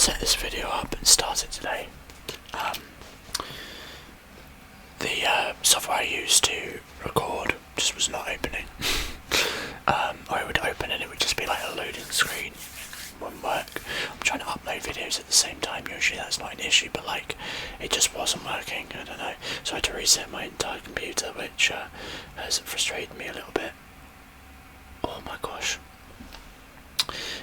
set this video up and start it today, the software I used to record just was not opening. Or it would open and it would just be like a loading screen. Wouldn't work. I'm trying to upload videos at the same time. Usually that's not an issue, but like it just wasn't working. I don't know. So I had to reset my entire computer, which has frustrated me a little bit. Oh my gosh.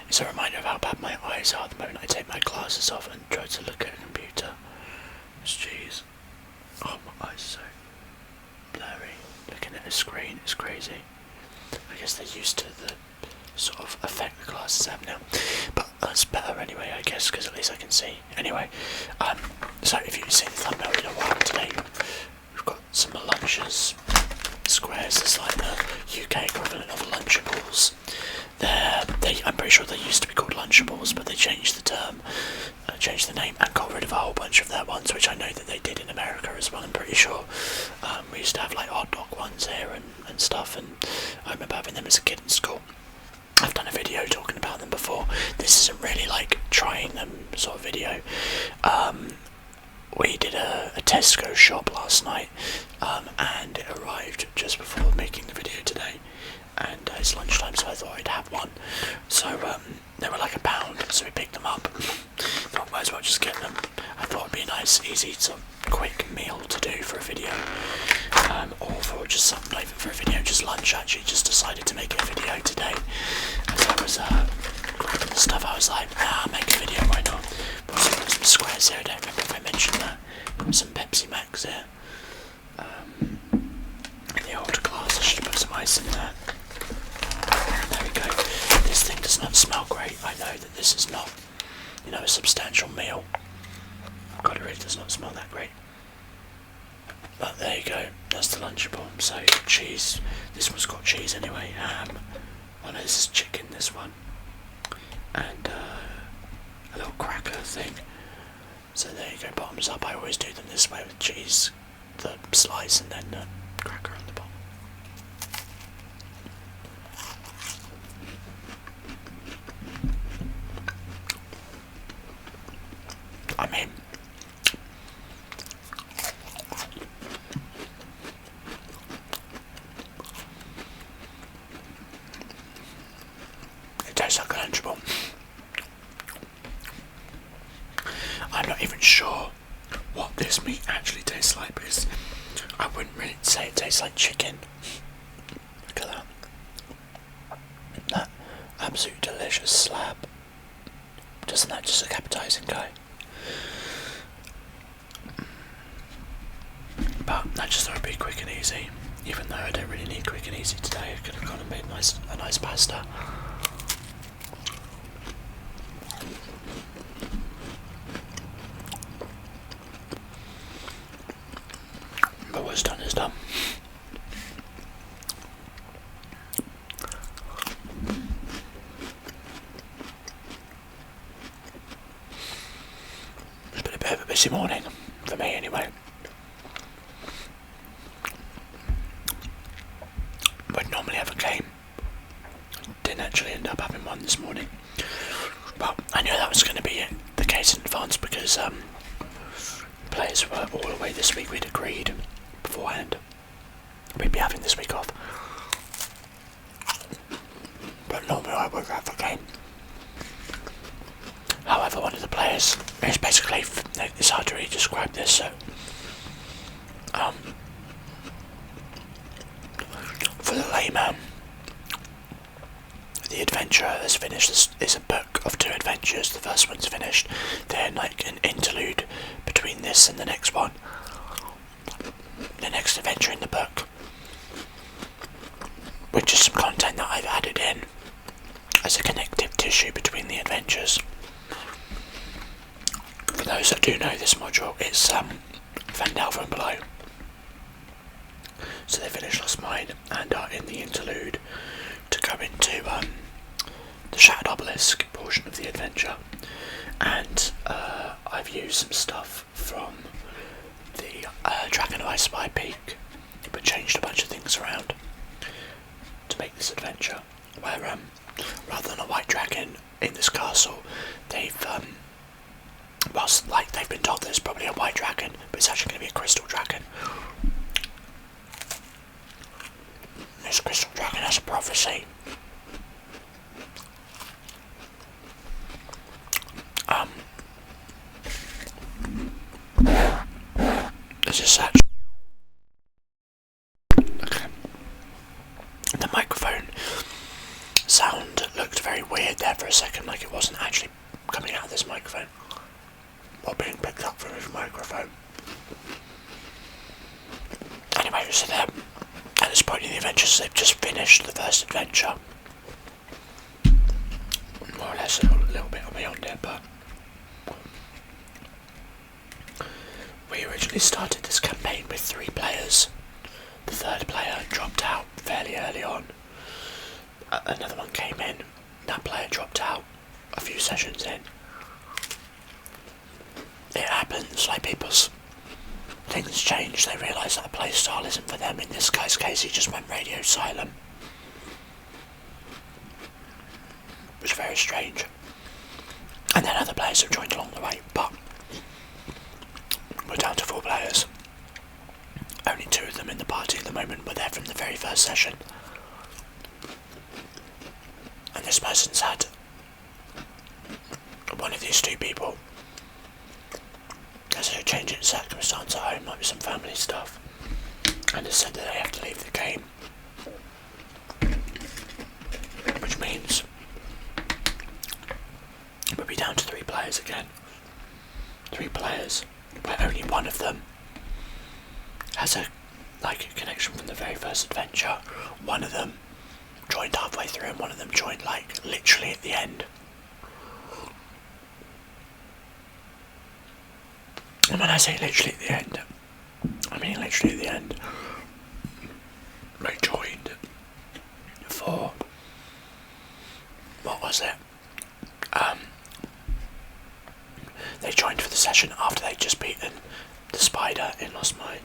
It's a reminder of how bad my eyes are at the moment. I take my glasses off and try to look at a computer. Jeez. Oh, my eyes are so blurry. Looking at a screen is crazy. I guess they're used to the sort of effect the glasses have now. But that's better anyway, I guess, because at least I can see. Anyway, so if you've seen the thumbnail in a while today, we've got some lunches. Squares is like the UK equivalent of Lunchables. I'm pretty sure they used to be called Lunchables, but they changed the term, changed the name, and got rid of a whole bunch of their ones, which I know that they did in America as well. I'm pretty sure. We used to have like hot dog ones here and stuff, and I remember having them as a kid in school. I've done a video talking about them before. This isn't really like trying them sort of video. We did a Tesco shop last night, and it arrived just before making the video today, and it's lunchtime, so I thought I'd have one. So they were like £1, so we picked them up. Thought might as well just get them. I thought it'd be a nice, easy, sort of quick meal to do for a video, or for just something like for a video, just lunch. Actually, just decided to make a video today. As I was grabbing the stuff, I was like, I'll make a video, why not? Got some squares here, I don't remember if I mentioned that. Got some Pepsi Max here. In the old glass, I should have put some ice in there. There we go. This thing does not smell great. I know that this is not, a substantial meal. God, it really does not smell that great. But there you go. That's the Lunchable. So cheese. This one's got cheese anyway. Ham. Oh no, this is chicken. This one. And a little cracker thing. So there you go. Bottoms up. I always do them this way with cheese, the slice, and then the cracker on the bottom. I mean, it tastes like a Lunchable. I'm not even sure what this meat actually tastes like, because I wouldn't really say it tastes like chicken. Look at that. That absolute delicious slab. Doesn't that just look appetizing, guy? But I just thought it'd be quick and easy, even though I don't really need quick and easy today. I could have gone and made a nice pasta. But what's done is done. It's been a bit of a busy morning, for me anyway. Would normally have a game. Didn't actually end up having one this morning. But I knew that was going to be the case in advance, because players were all away this week. We'd agreed beforehand we'd be having this week off. But normally I would have a game. However, one of the players, it's basically, it's hard to really describe this, so for the layman, the adventurer has finished. This is a book of 2 adventures. The first one's finished, then like an interlude between this and the next one. The next adventure in the book, with just some content that I've added in as a connective tissue between the adventures. For those that do know this module, it's Vandal from Below. So they finished Lost Mine and are in the interlude to go into the Shattered Obelisk portion of the adventure. And I've used some stuff from the Dragon of Ice Spy Peak, but changed a bunch of things around to make this adventure, where rather than a white dragon in this castle, they've this crystal dragon has a prophecy. This is such. Okay. The microphone sound looked very weird there for a second, like it wasn't actually coming out of this microphone or being picked up from his microphone. Anyway, so they're at this point in the adventure, so they've just finished the first adventure. More or less a little bit beyond it, but we originally started this campaign with 3 players. The third player dropped out fairly early on. Another one came in. That player dropped out a few sessions in. It happens, like people's things change, they realise that a playstyle isn't for them. In this guy's case, he just went radio silent. It was very strange. And then other players have joined along the way, but we're down to 4 players. Only 2 of them in the party at the moment were there from the very first session. And this person's had one of these 2 people has a change in circumstance at home, like with some family stuff, and has said that they have to leave the game. Which means we'll be down to 3 players again. 3 players, where only one of them has a connection from the very first adventure. One of them joined halfway through, and one of them joined literally at the end. And when I say literally at the end, I mean literally at the end. They joined for, what was it? They joined for the session after they'd just beaten the spider in Lost Mine.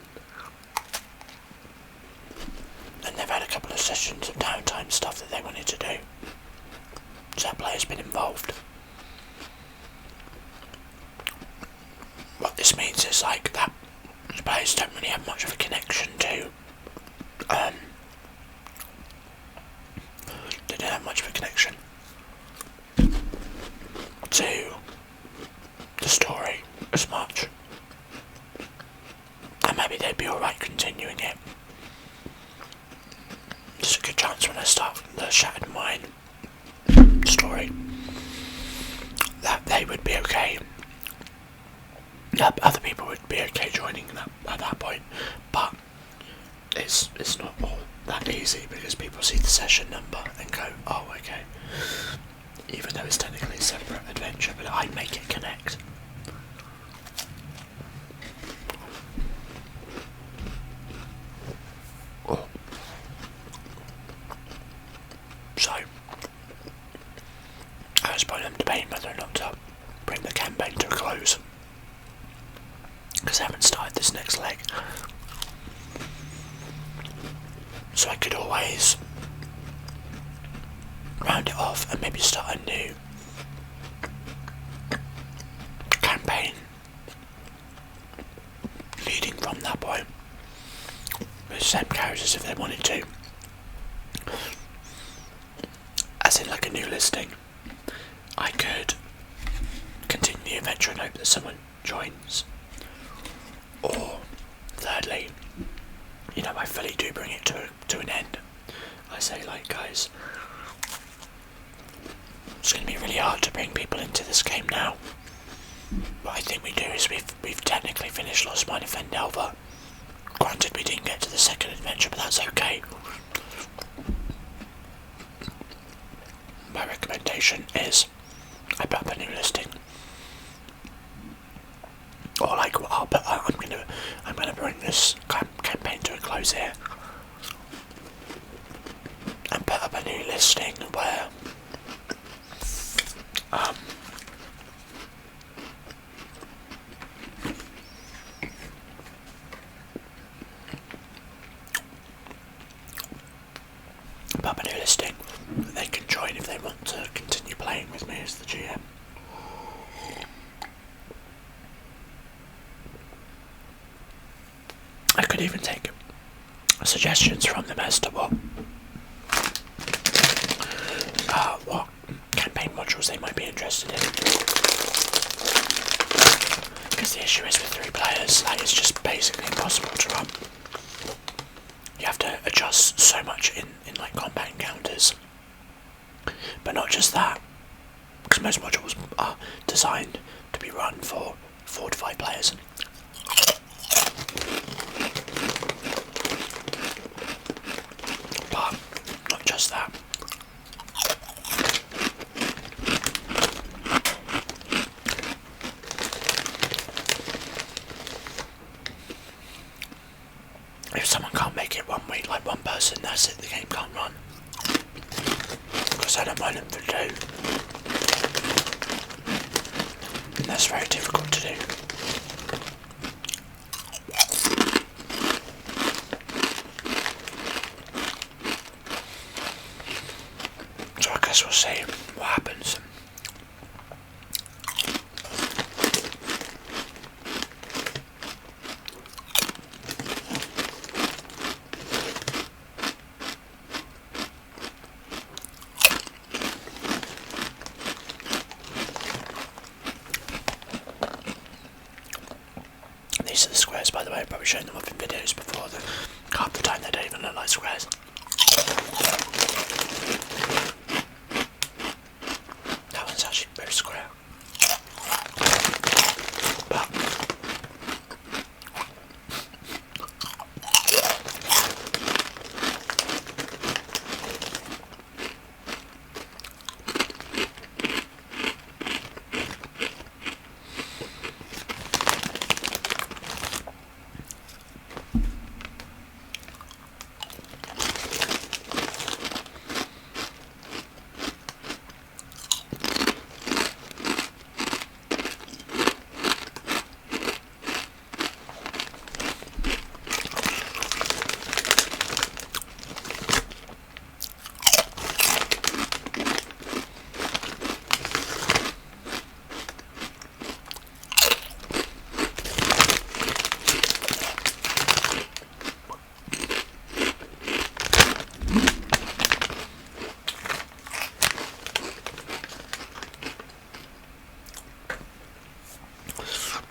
And they've had a couple of sessions of downtime stuff that they wanted to do. So that player's been involved. What this means is that the players don't really have much of a connection to they don't have much of a connection to the story as much. And maybe they'd be alright continuing it. There's a good chance when I start the Shattered Mine story that they would be okay. Other people would be okay joining at that point, but it's not all that easy, because people see the session number and go, oh okay, even though it's technically a separate adventure, but I make it connect. So at this point I'm debating whether or not to bring the campaign to a close, because I haven't started this next leg. So I could always round it off and maybe start a new campaign leading from that point with the same characters if they wanted to, as in like a new listing. I could continue the adventure and hope that someone joins, or thirdly, I fully do bring it to an end. I say, guys, it's going to be really hard to bring people into this game now. What I think we do is we've technically finished Lost Mine of Fendelver. Granted, we didn't get to the second adventure, but that's okay. My recommendation is I put up a new listing, or I'm gonna bring this campaign to a close here and put up a new listing where they can join if they want to continue playing with me as the GM. I could even take suggestions from them as to what what campaign modules they might be interested in. Because the issue is with 3 players, like, it's just basically impossible to run. You have to adjust so much in like combat encounters. But not just that, because most modules are designed to be run for 4 to 5 players. But not just that. If someone can't make it 1 week, like one person, that's it, the game can't run. Because I don't mind them for 2. And that's very difficult to do. So I guess we'll see what happens. These are the squares, by the way. I've probably shown them up in videos before. Half the time they don't even look like squares. That one's actually very square. But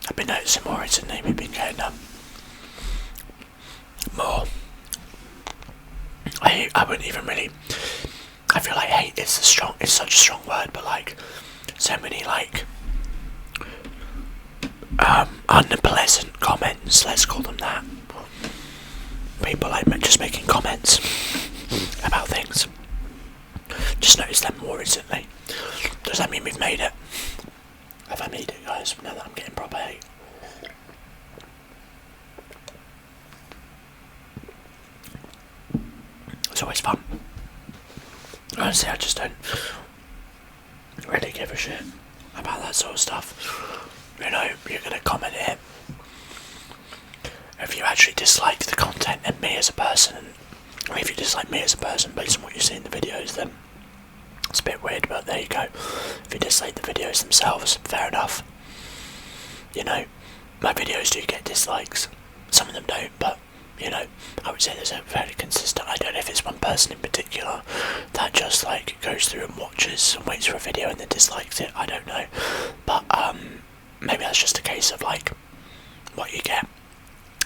I've been noticing more recently. We've been getting more. I wouldn't even really. I feel like hate is it's such a strong word, but like so many like unpleasant comments. Let's call them that. People like just making comments about things. Just noticed them more recently. Does that mean we've made it? Have I made it, guys? Now that I'm getting proper hate. It's always fun. Honestly, I just don't really give a shit about that sort of stuff. You know, you're gonna comment it. If you actually dislike the content and me as a person, or if you dislike me as a person based on what you see in the videos, then it's a bit weird, but there you go. If you dislike the videos themselves, fair enough. You know, my videos do get dislikes. Some of them don't, but, you know, I would say there's a fairly consistent. I don't know if it's one person in particular that just, like, goes through and watches and waits for a video and then dislikes it. I don't know. But, maybe that's just a case of, like, what you get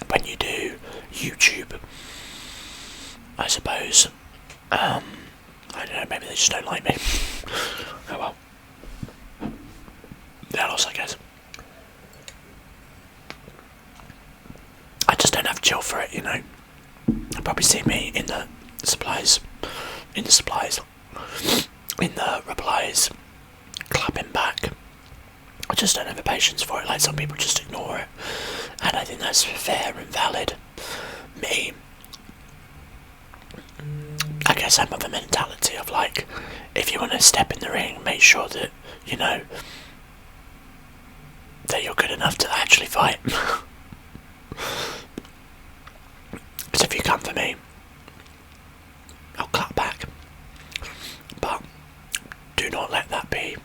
when you do YouTube, I suppose. I don't know, maybe they just don't like me. Oh well. They're lost, I guess. I just don't have chill for it, you know. You'll probably see me in the replies, clapping back. I just don't have the patience for it, like some people just ignore it. And I think that's fair and valid. Me, I guess I'm of a mentality of like, if you want to step in the ring, make sure that, you know, that you're good enough to actually fight. Because if you come for me, I'll clap back. But do not let that be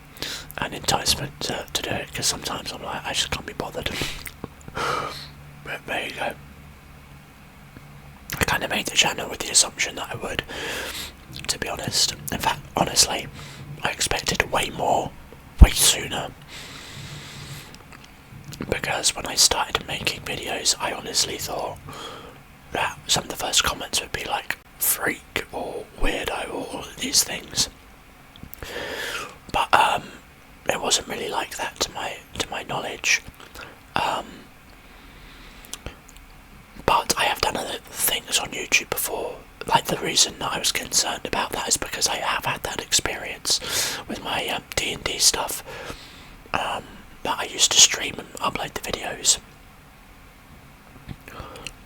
an enticement to do it, because sometimes I'm like, I just can't be bothered. But there you go. I kind of made the channel with the assumption that I would to be honest. In fact, honestly, I expected way more, way sooner. Because when I started making videos, I honestly thought that some of the first comments would be like freak or weirdo or all of these things. But it wasn't really like that to my knowledge. But I have done other things on YouTube before. Like, the reason that I was concerned about that is because I have had that experience with my D&D stuff. That I used to stream and upload the videos.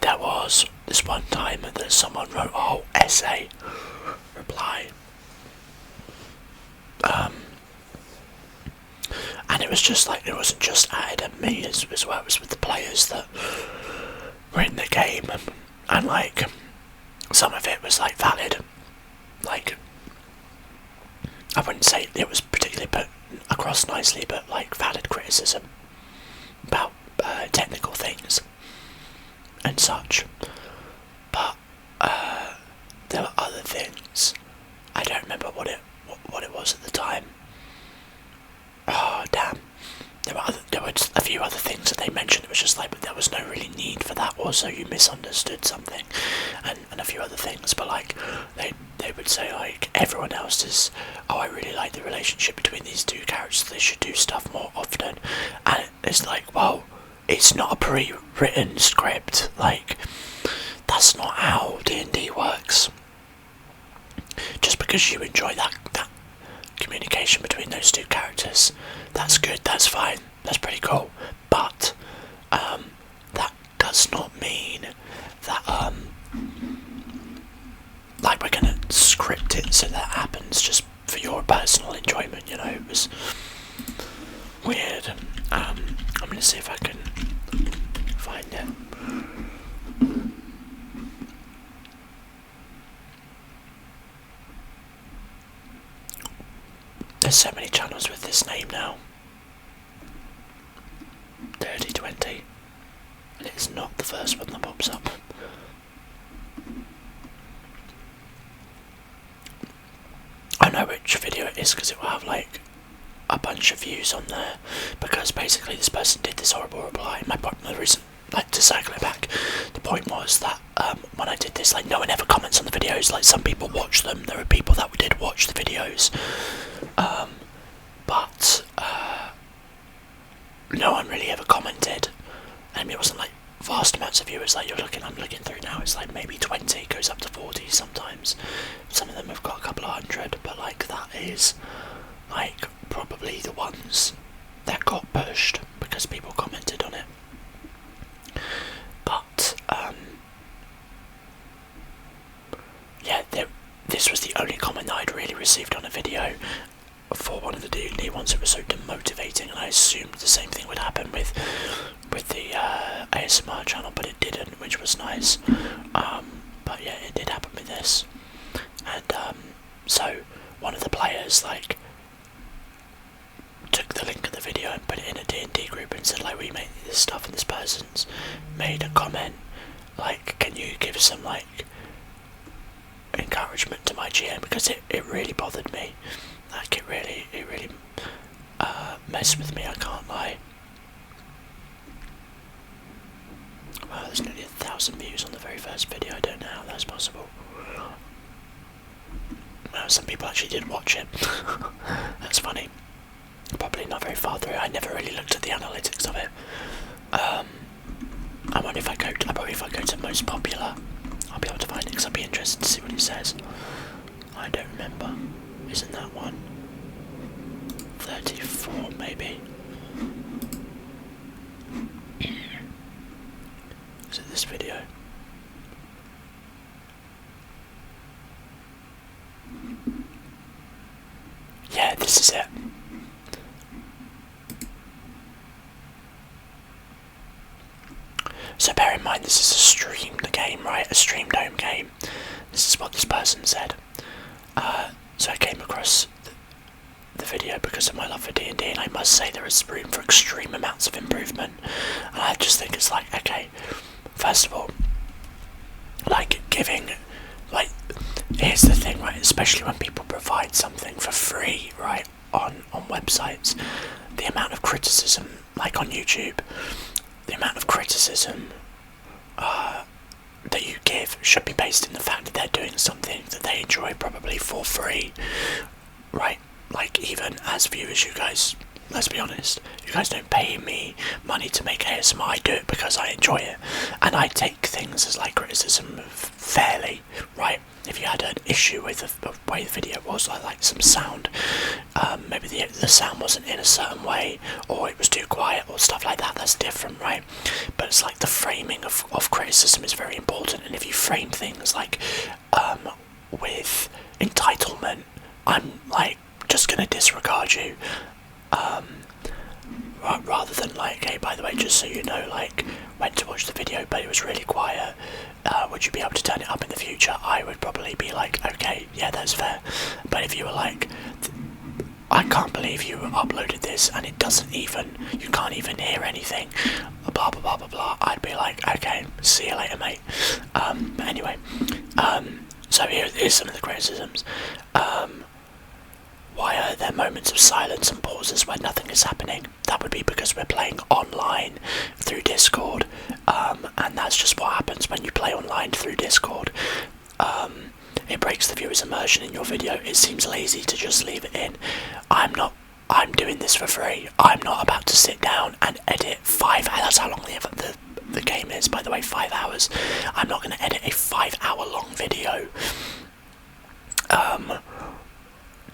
There was this one time that someone wrote a whole essay reply. And it was just like, it wasn't just aimed at me as well, it was with the players that were in the game, and like, some of it was like valid, like, I wouldn't say it was particularly put across nicely, but like valid criticism about technical things and such. But there were other things. I don't remember what it was at the time. Oh damn! There were a few other things that they mentioned. It was just like, but there was no really need for that. Also, you misunderstood something, and a few other things. But like, they would say like, everyone else is, oh, I really like the relationship between these two characters. They should do stuff more often. And it's like, well, it's not a pre-written script. Like, that's not how D&D works. Just because you enjoy that communication between those two characters, that's good, that's fine, that's pretty cool. But that does not mean that like, we're gonna script it so that happens just for your personal enjoyment, you know. It was weird. I'm gonna see if I can find it. There's so many channels with this name now. Dirty 20. And it's not the first one that pops up. I know which video it is because it will have like a bunch of views on there. Because basically this person did this horrible reply. The reason, like, to cycle it back, the point was that when I did this, like, no one ever comments on the videos. Like, some people watch them. There are people that did watch the videos. But no one really ever commented. I mean, it wasn't like vast amounts of viewers. Like, I'm looking through now, it's like maybe 20, goes up to 40 sometimes. Some of them have got a couple of hundred, but like, that is like probably the ones that got pushed because people commented on it. But yeah, this was the only comment that I'd really received on a video for one of the D&D ones. It was so demotivating, and I assumed the same thing would happen with the ASMR channel, but it didn't, which was nice. But yeah, it did happen with this. And so one of the players like took the link of the video and put it in a D&D group and said, like, we made this stuff, and this person's made a comment like, can you give some like encouragement to my GM, because it really bothered me. Like, it really messed with me, I can't lie. Wow, there's nearly 1,000 views on the very first video. I don't know how that's possible. Well, some people actually did watch it. That's funny. Probably not very far through. I never really looked at the analytics of it. I wonder if I go to most popular, I'll be able to find it, because I'd be interested to see what it says. I don't remember. Isn't that one? 34 maybe. Is it this video? Yeah, this is it. So bear in mind, this is a streamed game, right? A streamed home game. This is what this person said. So I came across the video because of my love for D&D, and I must say there is room for extreme amounts of improvement. And I just think it's like, okay, first of all, like, giving, like, here's the thing, right? especially when people provide something for free, right, on websites, the amount of criticism, like on YouTube, the amount of criticism that you give should be based in the fact that they're doing something that they enjoy, probably for free, right? Like, even as viewers, you guys, let's be honest, you guys don't pay me money to make ASMR. I do it because I enjoy it, and I take things as like criticism fairly, right? If you had an issue with the way the video was, like some sound, maybe the sound wasn't in a certain way, or it was too quiet, or stuff like that, that's different, right? But it's like the framing of criticism is very important, and if you frame things like with entitlement, I'm like just gonna disregard you, rather than like, hey, by the way, just so you know, like, went to watch the video but it was really quiet, would you be able to turn it up in the future? I would probably be like, okay, yeah, that's fair. But if you were like, I can't believe you uploaded this and it doesn't even, you can't even hear anything, blah blah blah blah blah, I'd be like, okay, see you later, mate. But anyway, so here's some of the criticisms. Why are there moments of silence and pauses when nothing is happening? That would be because we're playing online through Discord, and that's just what happens when you play online through Discord. It breaks the viewer's immersion in your video. It seems lazy to just leave it in. I'm doing this for free. I'm not about to sit down and edit 5 hours. That's how long the game is, by the way, 5 hours. I'm not going to edit a 5-hour long video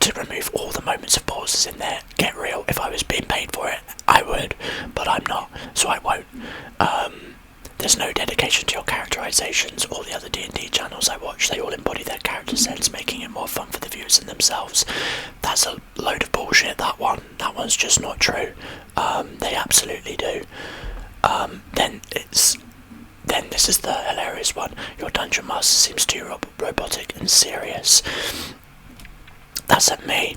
to remove all the moments of pauses in there. Get real, if I was being paid for it, I would, but I'm not, so I won't. There's no dedication to your characterizations. All the other D&D channels I watch, they all embody their character sense, making it more fun for the viewers and themselves. That's a load of bullshit, that one's just not true. They absolutely do. Then this is the hilarious one. Your dungeon master seems too robotic and serious. That's at me.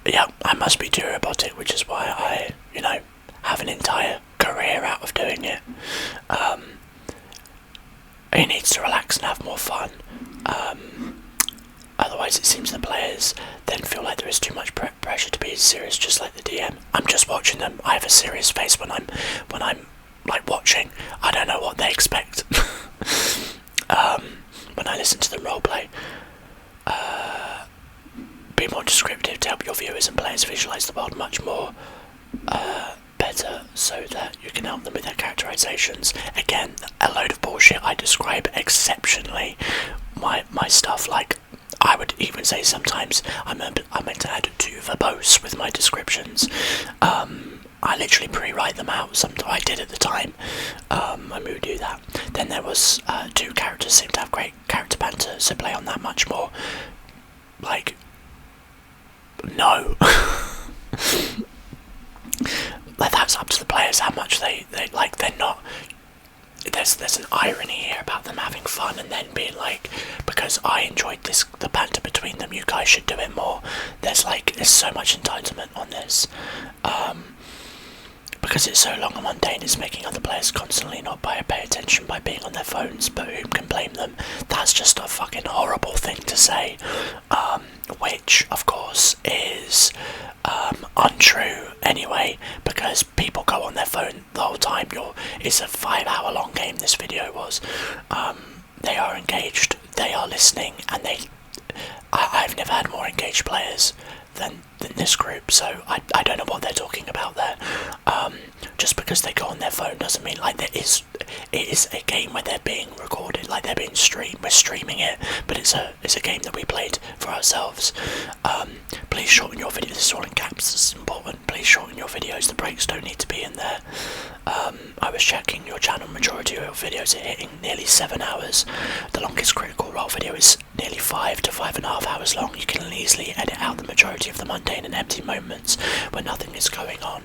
Yeah, I must be too robotic, which is why I, have an entire career out of doing it. He needs to relax and have more fun. Otherwise it seems the players then feel like there is too much pressure to be serious, just like the DM. I'm just watching them. I have a serious face when I'm like watching. I don't know what they expect. When I listen to them roleplay. Be more descriptive to help your viewers and players visualise the world much more better, so that you can help them with their characterizations. Again, a load of bullshit. I describe exceptionally my stuff. Like, I would even say sometimes I'm meant to add too verbose with my descriptions. I literally pre-write them out. Sometimes I did at the time. I would do that. Then there was 2 characters seem to have great character banter, so play on that much more. Like, no. Like, that's up to the players how much they like. They're not. There's an irony here about them having fun and then being like, because I enjoyed the banter between them, you guys should do it more. There's so much entitlement on this. Because it's so long and mundane, it's making other players constantly not pay attention by being on their phones, but whom can blame them? That's just a fucking horrible thing to say, which of course is untrue anyway, because people go on their phone the whole time. It's a 5-hour long game, this video was. They are engaged, they are listening, and I've never had more engaged players than this group, so I don't know what they're talking about there. Just because they go on their phone doesn't mean, like, it is a game where they're being recorded, like they're being streamed. We're streaming it, but it's a game that we played for ourselves. Please shorten your videos. This is all in caps, this is important. Please shorten your videos, the breaks don't need to be in there. I was checking your channel, majority of your videos are hitting nearly 7 hours. The longest Critical Role video is nearly 5 to 5.5 hours long. You can easily edit out the majority of the mundane and empty moments when nothing is going on.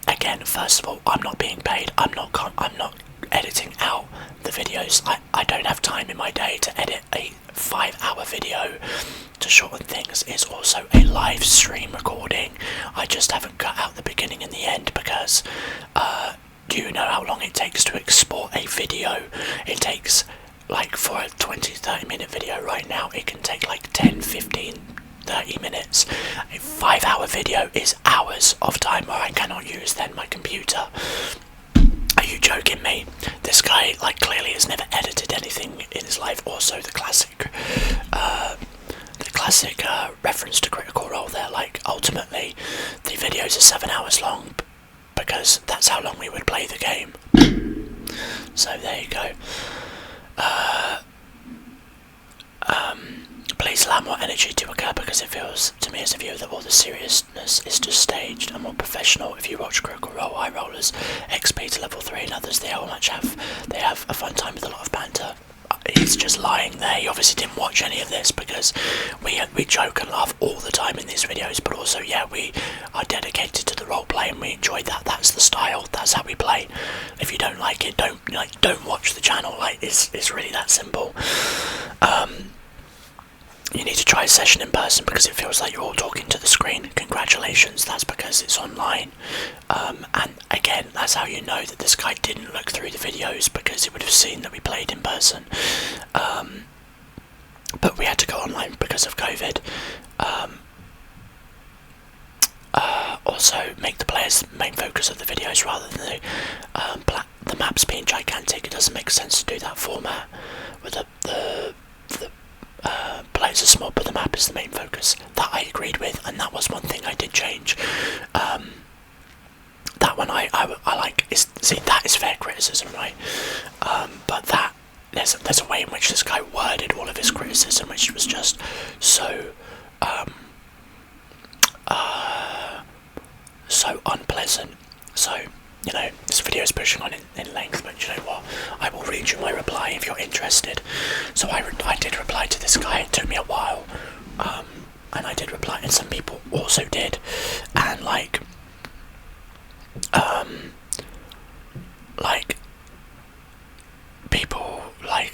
Again, first of all, I'm not being paid. I'm not editing out the videos. I don't have time in my day to edit a 5-hour video. To shorten things, it's also a live stream recording. I just haven't cut out the beginning and the end because do you know how long it takes to export a video? It takes like for a 20-30 minute video right now, it can take like 10, 15, 30 minutes. A 5-hour video is hours of time where I cannot use then my computer. Are you joking me? This guy like clearly has never edited anything in his life. Also the classic reference to Critical Role there, like ultimately the videos are 7 hours long because that's how long we would play the game. So there you go. Please allow more energy to occur because it feels to me as a viewer that all the seriousness is just staged and more professional. If you watch Critical Role, High Rollers, XP to level 3 and others, they have a fun time with a lot of banter. He's just lying there. He obviously didn't watch any of this because we joke and laugh all the time in these videos, but also we are dedicated to the role play and we enjoy that. That's the style. That's how we play. If you don't like it, don't watch the channel. Like it's really that simple. You need to try a session in person because it feels like you're all talking to the screen. Congratulations, that's because it's online. And again, that's how you know that this guy didn't look through the videos because he would have seen that we played in person. But we had to go online because of COVID. Also, make the players the main focus of the videos rather than the maps being gigantic. It doesn't make sense to do that format with the players are small, but the map is the main focus. That I agreed with, and that was one thing I did change. That one I like. See, that is fair criticism, right? But that there's a way in which this guy worded all of his criticism, which was just so so unpleasant. So, you know, this video is pushing on in length, but you know what? I will read you my reply if you're interested. So I did reply to this guy. It took me a while, and I did reply, and some people also did, and like people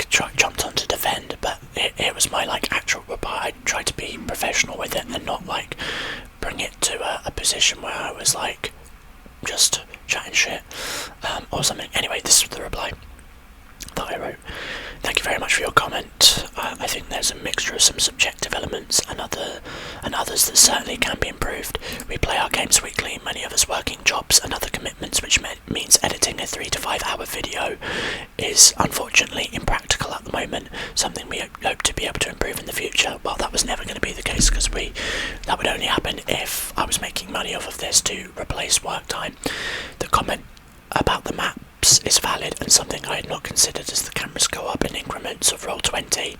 jumped on to defend, but it was my actual reply. I tried to be professional with it and not bring it to a position where I was just chatting shit or something. Anyway, this is the reply that I wrote. Thank you very much for your comment. I think there's a mixture of some subjective elements and others that certainly can be improved. We play our games weekly, many of us working jobs and other commitments, which means editing a 3 to 5 hour video is unfortunately impractical at the moment, something we hope to be able to improve in the future. Well, that was never going to be the case because that would only happen if I was making money off of this to replace work time. The comment about the maps is valid and something I had not considered as the cameras go up in increments of Roll20,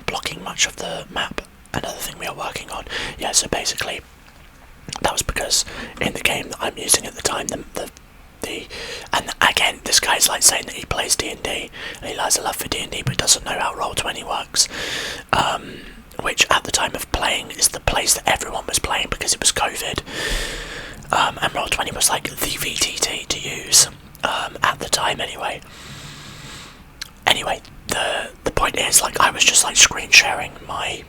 blocking much of the map. Another thing we are working on. Yeah, so basically that was because in the game that I'm using at the time, and again, this guy's saying that he plays D&D and he has a love for D&D but doesn't know how Roll20 works, which at the time of playing is the place that everyone was playing because it was COVID, and Roll20 was the VTT to use at the time anyway. The point is, I was just screen sharing my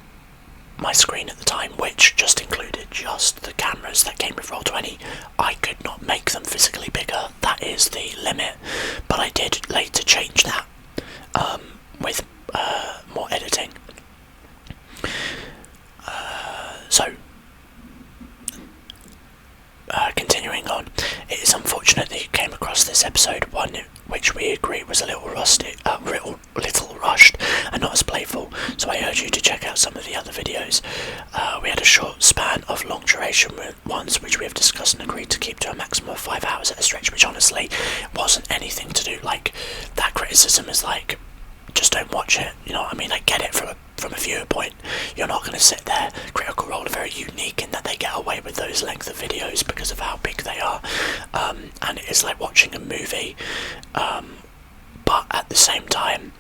screen at the time, which just included just the cameras that came with Roll20. I could not make them physically bigger. That is the limit. But I did later change that with more editing. Continuing on, it is unfortunate that you came across this episode, one which we agree was a little rushed and not as playful, so I urge you to check out some of the other videos. We had a short span of long duration ones which we have discussed and agreed to keep to a maximum of 5 hours at a stretch, which honestly wasn't anything to do, that criticism is just don't watch it, you know what I mean? I get it from a viewer point. You're not going to sit there. Critical Role are very unique in that they get away with those length of videos because of how big they are, and it is like watching a movie, but at the same time,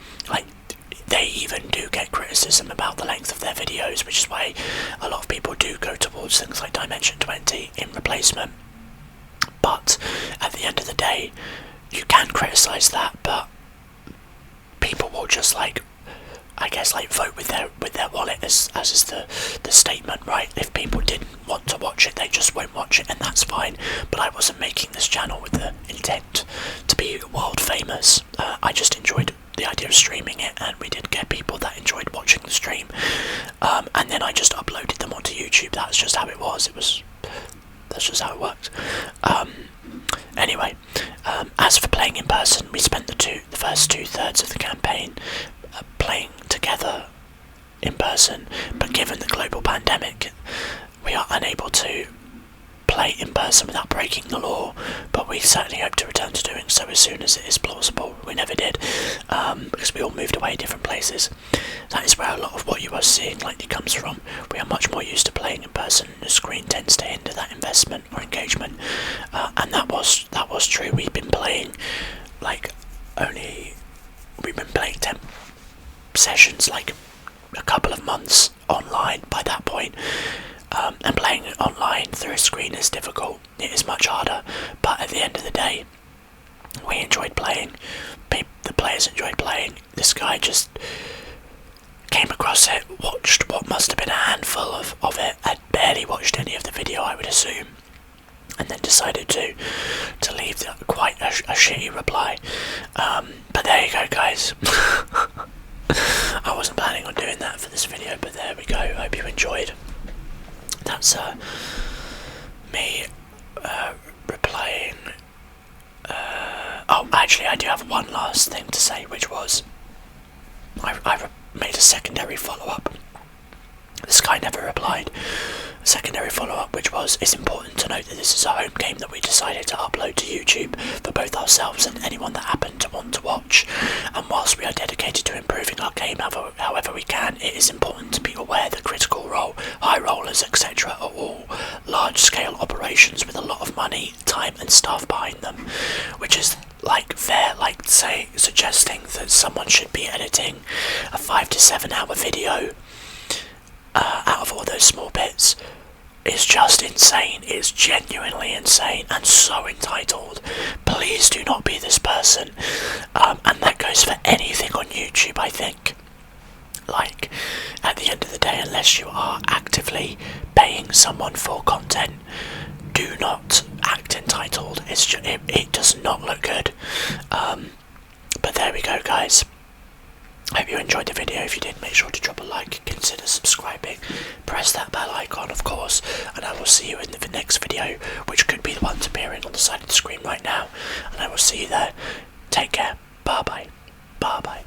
they even do get criticism about the length of their videos, which is why a lot of people do go towards things like Dimension 20 in replacement. But at the end of the day, you can criticise that, but people will just vote with their wallet, as is the statement, right? If people didn't want to watch it, they just won't watch it, and that's fine. But I wasn't making this channel with the intent to be world famous. I just enjoyed the idea of streaming it, and we did get people that enjoyed watching the stream. And then I just uploaded them onto YouTube. That's just how it was. That's just how it worked. Anyway, as for playing in person, we spent the first 2/3 of the campaign playing together in person, but given the global pandemic, we are unable to play in person without breaking the law, but we certainly hope to return to doing so as soon as it is plausible. We never did, because we all moved away different places. That is where a lot of what you are seeing likely comes from. We are much more used to playing in person, and the screen tends to hinder that investment or engagement, and that was true. We've been playing we've been playing 10 sessions, like a couple of months online by that point. And playing it online through a screen is difficult. It is much harder, but at the end of the day, we enjoyed playing. The players enjoyed playing. This guy just came across it, watched what must have been a handful of it, had barely watched any of the video, I would assume, and then decided to leave quite a shitty reply. But there you go, guys. I wasn't planning on doing that for this video, but there we go. I hope you enjoyed. That's me replying. Oh, actually, I do have one last thing to say, which was I made a secondary follow-up. This guy never replied. A secondary follow-up, which was, it's important to note that this is a home game that we decided to upload to YouTube for both ourselves and anyone that happened to want to watch. And whilst we are dedicated to improving our game however we can, it is important to be aware that Critical Role, High Rollers, etc. are all large-scale operations with a lot of money, time and staff behind them, which is suggesting that someone should be editing a 5 to 7 hour video out of all those small bits is just insane. It's genuinely insane and so entitled. Please do not be this person. And that goes for anything on YouTube, I think. Like, at the end of the day, unless you are actively paying someone for content, do not act entitled. It does not look good. But there we go, guys. I hope you enjoyed the video. If you did, make sure to drop a like, consider subscribing, press that bell icon, of course, and I will see you in the next video, which could be the one appearing on the side of the screen right now, and I will see you there. Take care. Bye bye. Bye bye.